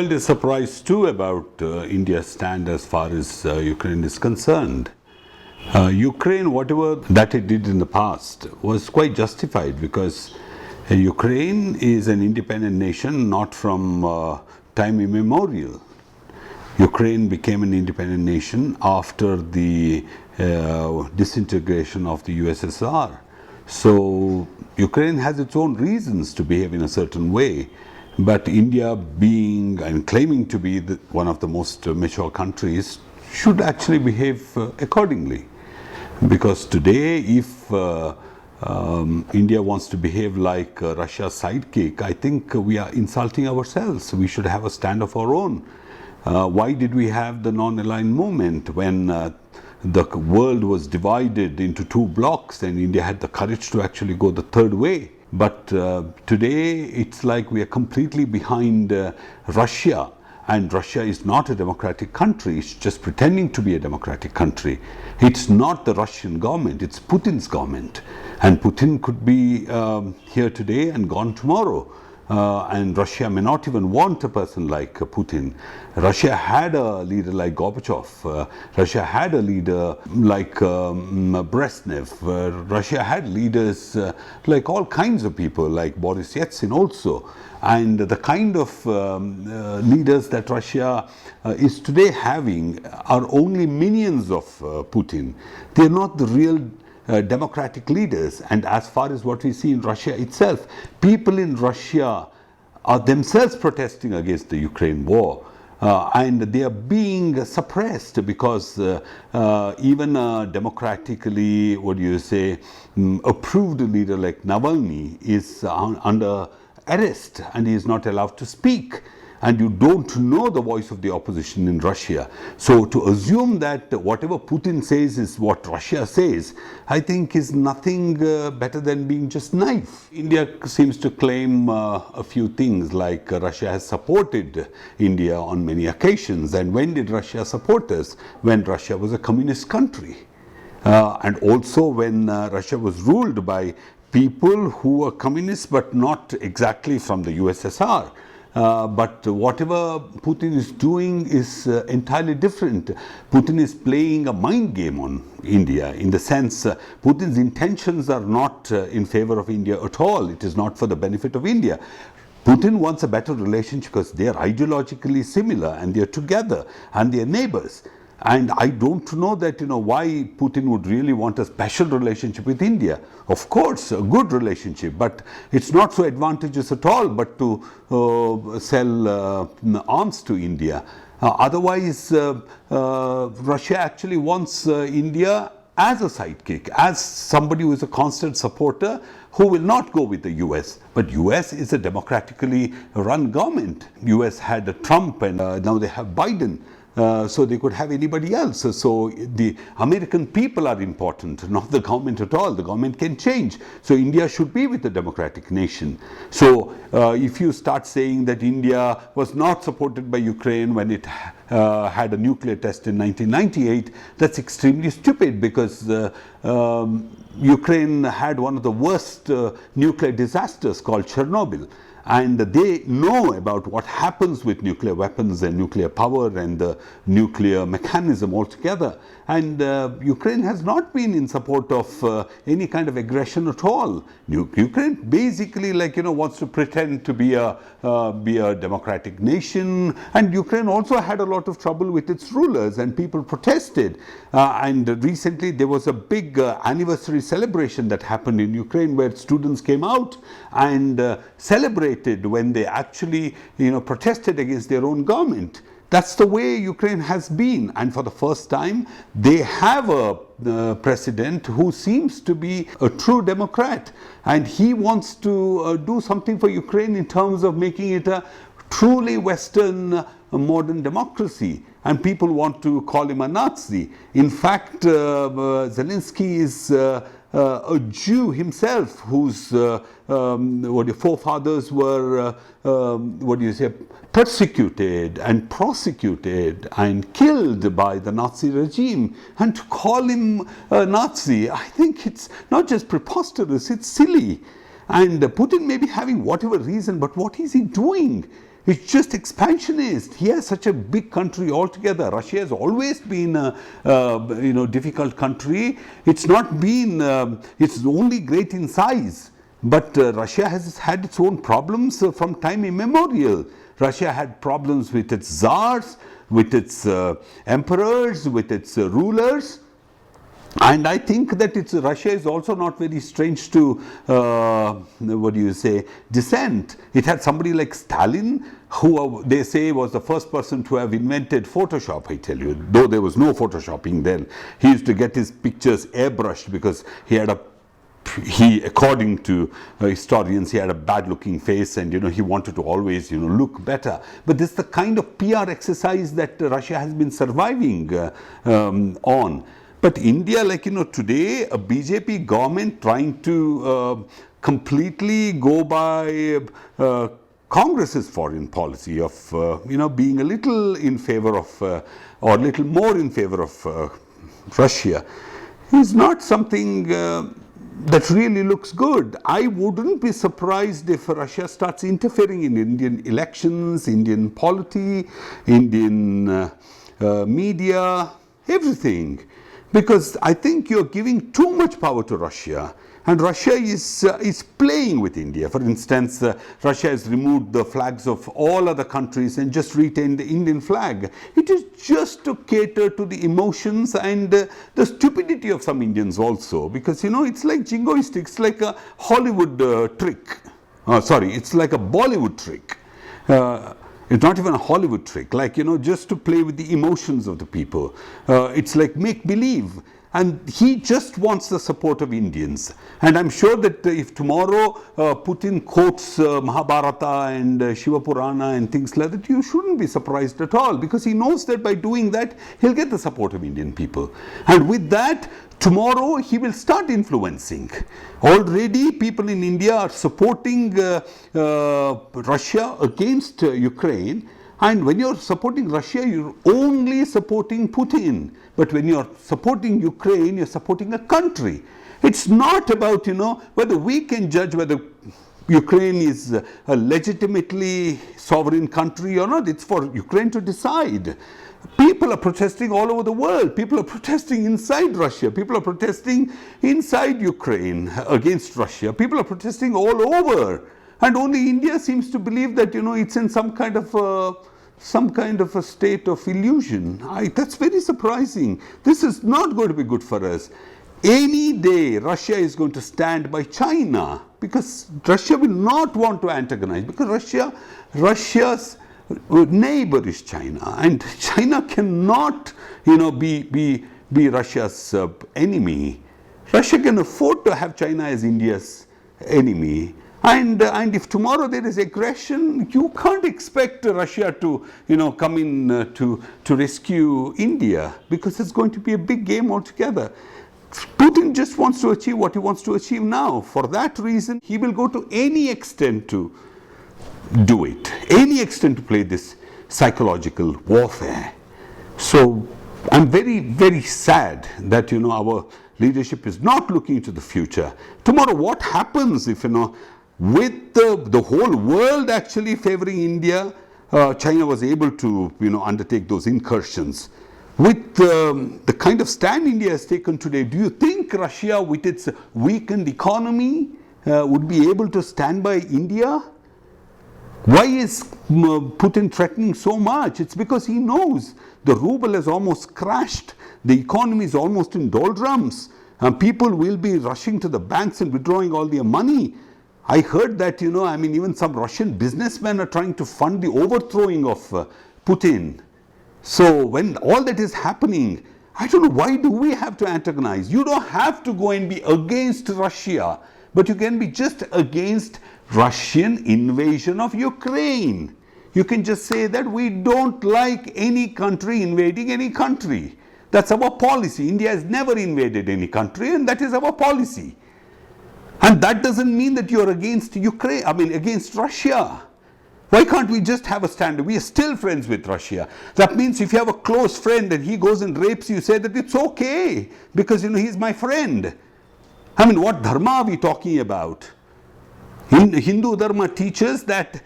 world is surprised too about India's stand as far as Ukraine is concerned. Ukraine, whatever that it did in the past, was quite justified because Ukraine is an independent nation, not from time immemorial. Ukraine became an independent nation after the disintegration of the USSR. So Ukraine has its own reasons to behave in a certain way. But India, being and claiming to be one of the most mature countries, should actually behave accordingly. Because today, if India wants to behave like Russia's sidekick, I think we are insulting ourselves. We should have a stand of our own. Why did we have the non-aligned movement when the world was divided into two blocks and India had the courage to actually go the third way? But today it's like we are completely behind Russia, and Russia is not a democratic country. It's just pretending to be a democratic country. It's not the Russian government, it's Putin's government. And Putin could be here today and gone tomorrow. And Russia may not even want a person like Putin. Russia had a leader like Gorbachev. Russia had a leader like Brezhnev. Russia had leaders like all kinds of people, like Boris Yeltsin also. And the kind of leaders that Russia is today having are only minions of Putin. They're not the real democratic leaders. And as far as what we see in Russia itself, people in Russia are themselves protesting against the Ukraine war. And they are being suppressed because even a democratically, approved leader like Navalny is under arrest and he is not allowed to speak. And you don't know the voice of the opposition in Russia. So to assume that whatever Putin says is what Russia says, I think is nothing better than being just naive. India seems to claim a few things, like Russia has supported India on many occasions. And when did Russia support us? When Russia was a communist country. And also when Russia was ruled by people who were communists but not exactly from the USSR. But whatever Putin is doing is entirely different. Putin is playing a mind game on India, in the sense Putin's intentions are not in favor of India at all. It is not for the benefit of India. Putin wants a better relationship because they are ideologically similar and they are together and they are neighbors. And I don't know that, why Putin would really want a special relationship with India. Of course, a good relationship, but it's not so advantageous at all, but to sell arms to India. Otherwise, Russia actually wants India as a sidekick, as somebody who is a constant supporter who will not go with the US. But US is a democratically run government. US had Trump and now they have Biden. So they could have anybody else. So the American people are important, not the government at all. The government can change. So India should be with the democratic nation. So if you start saying that India was not supported by Ukraine when it had a nuclear test in 1998, that's extremely stupid because Ukraine had one of the worst nuclear disasters called Chernobyl. And they know about what happens with nuclear weapons and nuclear power and the nuclear mechanism altogether. And Ukraine has not been in support of any kind of aggression at all. Ukraine basically, wants to pretend to be a democratic nation. And Ukraine also had a lot of trouble with its rulers, and people protested. And recently there was a big anniversary celebration that happened in Ukraine, where students came out and celebrated when they actually, protested against their own government. That's the way Ukraine has been, and for the first time they have a president who seems to be a true democrat, and he wants to do something for Ukraine in terms of making it a truly Western modern democracy. And people want to call him a Nazi. In fact, Zelensky is a Jew himself, whose forefathers were persecuted and prosecuted and killed by the Nazi regime. And to call him a Nazi, I think it's not just preposterous, it's silly. And Putin may be having whatever reason, but what is he doing? It's just expansionist. He has such a big country altogether. Russia has always been a difficult country. It's not been. It's only great in size. But Russia has had its own problems from time immemorial. Russia had problems with its czars, with its emperors, with its rulers. And I think that Russia is also not very strange to, dissent. It had somebody like Stalin, who they say was the first person to have invented Photoshop, I tell you, though there was no Photoshopping then. He used to get his pictures airbrushed because according to historians, he had a bad looking face, and he wanted to always look better. But this is the kind of PR exercise that Russia has been surviving on. But India, today, a BJP government trying to completely go by Congress's foreign policy of being a little in favor of or a little more in favor of Russia is not something that really looks good. I wouldn't be surprised if Russia starts interfering in Indian elections, Indian polity, Indian media, everything. Because I think you're giving too much power to Russia, and Russia is playing with India. For instance, Russia has removed the flags of all other countries and just retained the Indian flag. It is just to cater to the emotions and the stupidity of some Indians also, because it's like jingoistic, it's like a Hollywood trick. It's like a Bollywood trick. It's not even a Hollywood trick, just to play with the emotions of the people. It's like make-believe. And he just wants the support of Indians. And I'm sure that if tomorrow Putin quotes Mahabharata and Shiva Purana and things like that, you shouldn't be surprised at all, because he knows that by doing that, he'll get the support of Indian people. And with that, tomorrow he will start influencing. Already people in India are supporting Russia against Ukraine. And when you're supporting Russia, you're only supporting Putin. But when you're supporting Ukraine, you're supporting a country. It's not about, whether we can judge whether Ukraine is a legitimately sovereign country or not. It's for Ukraine to decide. People are protesting all over the world. People are protesting inside Russia. People are protesting inside Ukraine against Russia. People are protesting all over. And only India seems to believe that, it's in some kind of a state of illusion. That's very surprising. This is not going to be good for us. Any day, Russia is going to stand by China, because Russia will not want to antagonize, because Russia's neighbor is China, and China cannot, be Russia's enemy. Russia can afford to have China as India's enemy. And if tomorrow there is aggression, you can't expect Russia to, come in to rescue India, because it's going to be a big game altogether. Putin just wants to achieve what he wants to achieve now. For that reason, he will go to any extent to do it, any extent to play this psychological warfare. So I'm very, very sad that, our leadership is not looking to the future. Tomorrow, what happens if, with the whole world actually favoring India, China was able to, undertake those incursions. With the kind of stand India has taken today, do you think Russia, with its weakened economy, would be able to stand by India? Why is Putin threatening so much? It's because he knows the ruble has almost crashed. The economy is almost in doldrums. And people will be rushing to the banks and withdrawing all their money. I heard that, even some Russian businessmen are trying to fund the overthrowing of Putin. So when all that is happening, I don't know, why do we have to antagonize? You don't have to go and be against Russia, but you can be just against Russian invasion of Ukraine. You can just say that we don't like any country invading any country. That's our policy. India has never invaded any country, and that is our policy. And that doesn't mean that you're against against Russia. Why can't we just have a stand? We are still friends with Russia. That means if you have a close friend and he goes and rapes you, say that it's okay, because he's my friend. What dharma are we talking about? Hindu dharma teaches that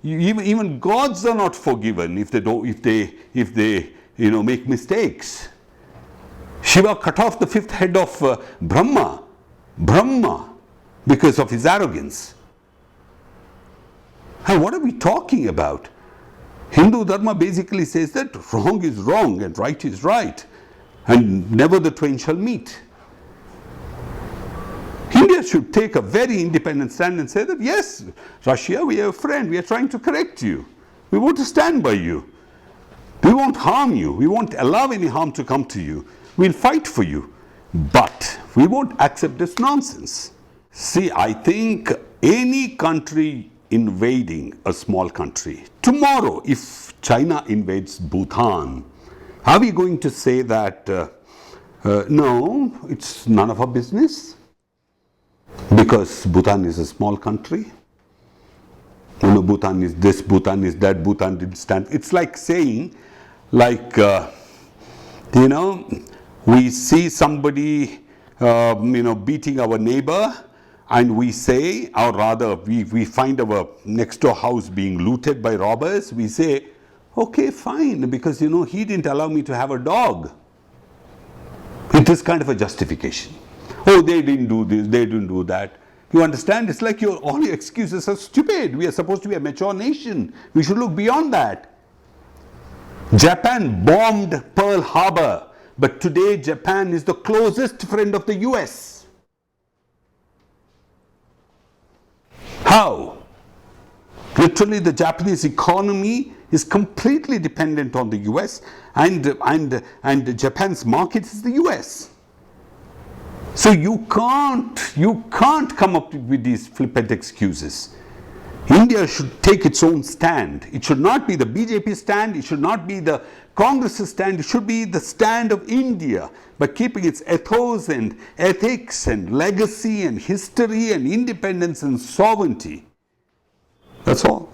even gods are not forgiven if they make mistakes. Shiva cut off the fifth head of Brahma, because of his arrogance. And what are we talking about? Hindu Dharma basically says that wrong is wrong and right is right, and never the twain shall meet. India should take a very independent stand and say that, yes, Russia, we are a friend, we are trying to correct you. We want to stand by you. We won't harm you. We won't allow any harm to come to you. We'll fight for you. But we won't accept this nonsense. See, I think any country invading a small country, tomorrow if China invades Bhutan, are we going to say that, no, it's none of our business? Because Bhutan is a small country. Bhutan is this, Bhutan is that, Bhutan didn't stand. It's like saying, we see somebody, beating our neighbor, and we say, or rather, we find our next door house being looted by robbers. We say, okay, fine, because he didn't allow me to have a dog. It is kind of a justification. Oh, they didn't do this, they didn't do that. You understand? It's like all your excuses are stupid. We are supposed to be a mature nation. We should look beyond that. Japan bombed Pearl Harbor, but today Japan is the closest friend of the US. How? Literally, the Japanese economy is completely dependent on the US, and Japan's market is the US. So you can't come up with these flippant excuses. India should take its own stand. It should not be the BJP stand, it should not be the Congress's stand, it should be the stand of India, by keeping its ethos and ethics and legacy and history and independence and sovereignty. That's all.